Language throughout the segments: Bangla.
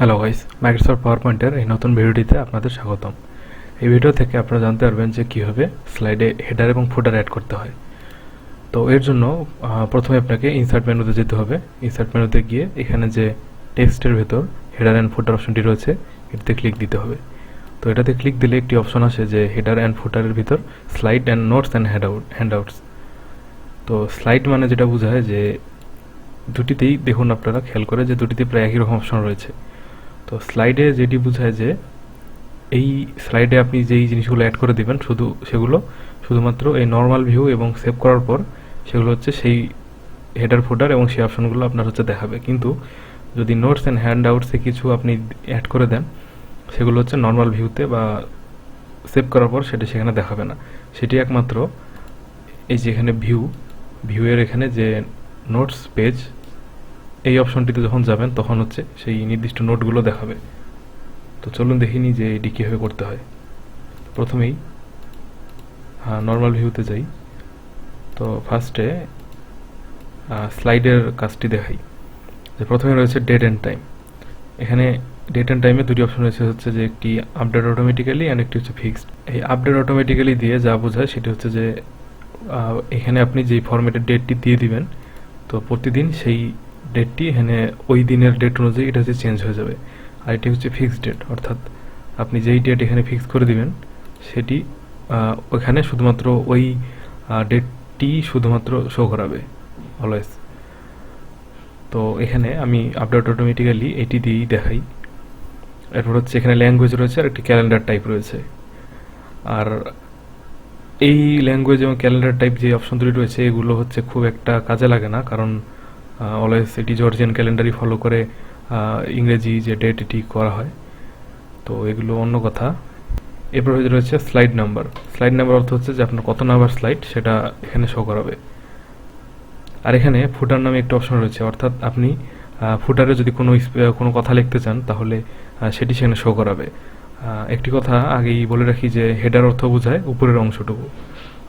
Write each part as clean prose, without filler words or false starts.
হ্যালো গাইস, মাইক্রোসফট পাওয়ার পয়েন্টের এই নতুন ভিডিওটিতে আপনাদের স্বাগতম। এই ভিডিও থেকে আপনারা জানতে পারবেন যে কীভাবে স্লাইডে হেডার এবং ফুটার অ্যাড করতে হয়। তো এর জন্য প্রথমে আপনাকে ইনসার্ট মেনুতে যেতে হবে। ইনসার্ট মেনুতে গিয়ে এখানে যে টেক্সটের ভেতর হেডার অ্যান্ড ফুটার অপশনটি রয়েছে এটাতে ক্লিক দিতে হবে। তো এটাতে ক্লিক দিলে একটি অপশন আসে যে হেডার অ্যান্ড ফুটারের ভিতর slide and notes and handouts. তো স্লাইড মানে যেটা বোঝায় যে দুটিতেই দেখুন, আপনারা খেয়াল করে যে দুটিতে প্রায় একই রকম অপশন রয়েছে। তো স্লাইডে যেটি বোঝায় যে এই স্লাইডে আপনি যেই জিনিসগুলো অ্যাড করে দিবেন সেগুলো শুধুমাত্র এই নর্মাল ভিউ এবং সেভ করার পর সেগুলো হচ্ছে সেই হেডার ফুটার এবং সেই অপশনগুলো আপনার হচ্ছে দেখাবে। কিন্তু যদি নোটস অ্যান্ড হ্যান্ডআউটসে কিছু আপনি অ্যাড করে দেন সেগুলো হচ্ছে নর্মাল ভিউতে বা সেভ করার পর সেটা সেখানে দেখাবে না। সেটি একমাত্র এই যেখানে ভিউয়ের এখানে যে নোটস পেজ, এই অপশনটিতে যখন যাবেন তখন হচ্ছে সেই নির্দিষ্ট নোটগুলো দেখাবে। তো চলুন দেখিনি যে এটি কীভাবে করতে হয়। প্রথমেই নর্মাল ভিউতে যাই। তো ফার্স্টে স্লাইডের কাজটি দেখাই। যে প্রথমে রয়েছে ডেট অ্যান্ড টাইম। এখানে ডেট অ্যান্ড টাইমে দুটি অপশন রয়েছে, হচ্ছে যে একটি আপডেট অটোমেটিক্যালি অ্যান্ড একটি হচ্ছে ফিক্সড। এই আপডেট অটোমেটিক্যালি দিয়ে যা বোঝায় সেটি হচ্ছে যে এখানে আপনি যেই ফরম্যাটের ডেটটি দিয়ে দিবেন তো প্রতিদিন সেই ডেটটি এখানে ওই দিনের ডেট অনুযায়ী এটা হচ্ছে চেঞ্জ হয়ে যাবে। আর এটি হচ্ছে ফিক্সড ডেট, অর্থাৎ আপনি যেই ডেট এখানে ফিক্স করে দিবেন সেটি ওখানে শুধুমাত্র ওই ডেটটি শুধুমাত্র শো করাবে অলওয়েজ। তো এখানে আমি আপডেট অটোমেটিক্যালি এটি দিয়েই দেখাই। এরপর হচ্ছে এখানে ল্যাঙ্গুয়েজ রয়েছে আর একটি ক্যালেন্ডার টাইপ রয়েছে। আর এই ল্যাঙ্গুয়েজ এবং ক্যালেন্ডার টাইপ যে অপশন দুটি রয়েছে এগুলো হচ্ছে খুব একটা কাজে লাগে না, কারণ অলওয়েজ এটি জর্জিয়ান ক্যালেন্ডারই ফলো করে ইংরেজি যে ডেট এটি করা হয়। তো এগুলো অন্য কথা। এরপর রয়েছে স্লাইড নাম্বার। স্লাইড নাম্বার অর্থ হচ্ছে যে আপনার কত নাম্বার স্লাইড সেটা এখানে শো করাবে। আর এখানে ফুটার নামে একটা অপশন রয়েছে, অর্থাৎ আপনি ফুটারে যদি কোনো কথা লিখতে চান তাহলে সেটি সেখানে শো করাবে। একটি কথা আগেই বলে রাখি যে হেডার অর্থ বোঝায় উপরের অংশটুকু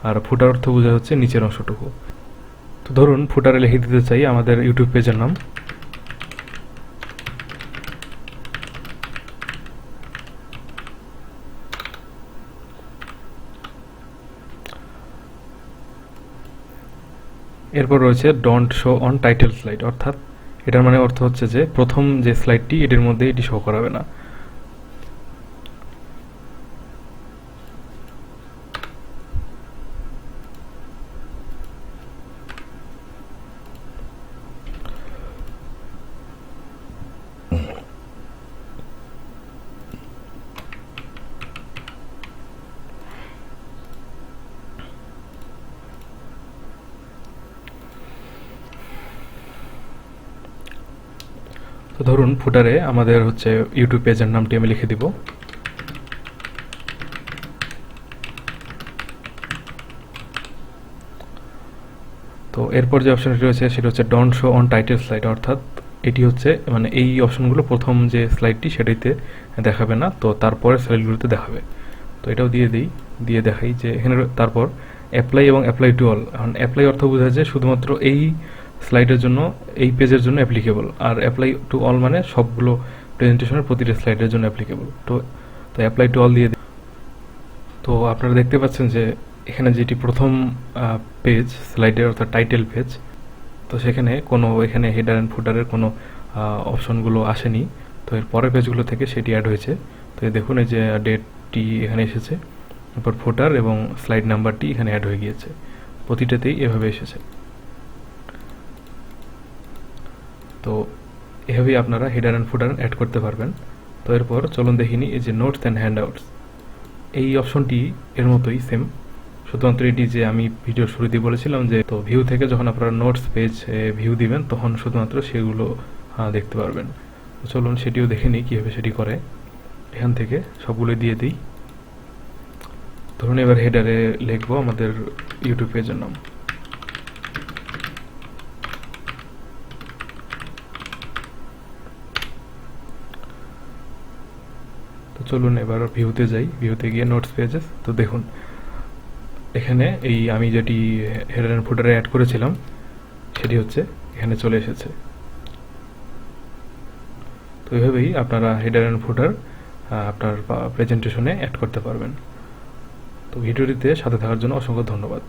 আর ফুটার অর্থ বোঝায় হচ্ছে নিচের অংশটুকু। তো ধরুন ফুটারে লিখে দিতে চাই আমাদের ইউটিউব পেজের নাম। এরপর রয়েছে don't show on title slide, অর্থাৎ এটার মানে অর্থ হচ্ছে যে প্রথম যে স্লাইডটি এটির মধ্যে এটি শো করাবে না। তো ধরুন ফুটারে আমাদের হচ্ছে ইউটিউব পেজের নামটি আমি লিখে দিব। তো এরপর যে অপশনটি রয়েছে সেটা হচ্ছে don't show on title slide, অর্থাৎ এটি হচ্ছে মানে এই অপশনগুলো প্রথম যে স্লাইডটি সেটিতে দেখাবে না, তো তারপরে স্লাইডগুলোতে দেখাবে। তো এটাও দিয়ে দেখাই যে এখানে তারপর অ্যাপ্লাই এবং অ্যাপ্লাই টু অল। এখন অ্যাপ্লাই অর্থ বোঝায় যে শুধুমাত্র এই স্লাইডের জন্য, এই পেজের জন্য অ্যাপ্লিকেবল, আর অ্যাপ্লাই টু অল মানে সবগুলো প্রেজেন্টেশনের প্রতিটা স্লাইডের জন্য অ্যাপ্লিকেবল। তো অ্যাপ্লাই টু অল দিয়ে। তো আপনারা দেখতে পাচ্ছেন যে এখানে যেটি প্রথম পেজ স্লাইডের অর্থাৎ টাইটেল পেজ, তো সেখানে এখানে হেডার অ্যান্ড ফুটারের কোনো অপশনগুলো আসেনি। তো এর পরের পেজগুলো থেকে সেটি অ্যাড হয়েছে। তো দেখুন এই যে ডেটটি এখানে এসেছে, এরপর ফুটার এবং স্লাইড নাম্বারটি এখানে অ্যাড হয়ে গিয়েছে। প্রতিটাতেই এভাবে এসেছে। তো এভাবেই আপনারা হেডার অ্যান্ড ফুটার অ্যাড করতে পারবেন। তো এরপর চলুন দেখিনি এই যে নোটস অ্যান্ড হ্যান্ডআউটস, এই অপশনটি এর মতোই সেম, শুধুমাত্র এটি যে আমি ভিডিওর শুরুতেই বলেছিলাম যে তো ভিউ থেকে যখন আপনারা নোটস পেজ ভিউ দিবেন তখন শুধুমাত্র সেগুলো দেখতে পারবেন। তো চলুন সেটিও দেখে নিই কীভাবে সেটি করে। এখান থেকে সবগুলো দিয়ে দিই। ধরুন এবার হেডারে লিখবো আমাদের ইউটিউব পেজের নাম। তো চলুন এবার ভিউতে যাই। ভিউতে গিয়ে নোটস পেজেস। তো দেখুন এখানে এই আমি যেটি হেডার অ্যান্ড ফুটারে অ্যাড করেছিলাম সেটি হচ্ছে এখানে চলে এসেছে। তো এইভাবেই আপনারা হেডার অ্যান্ড ফুটার আপনার প্রেজেন্টেশনে অ্যাড করতে পারবেন। তো ভিডিওটিতে সাথে থাকার জন্য অসংখ্য ধন্যবাদ।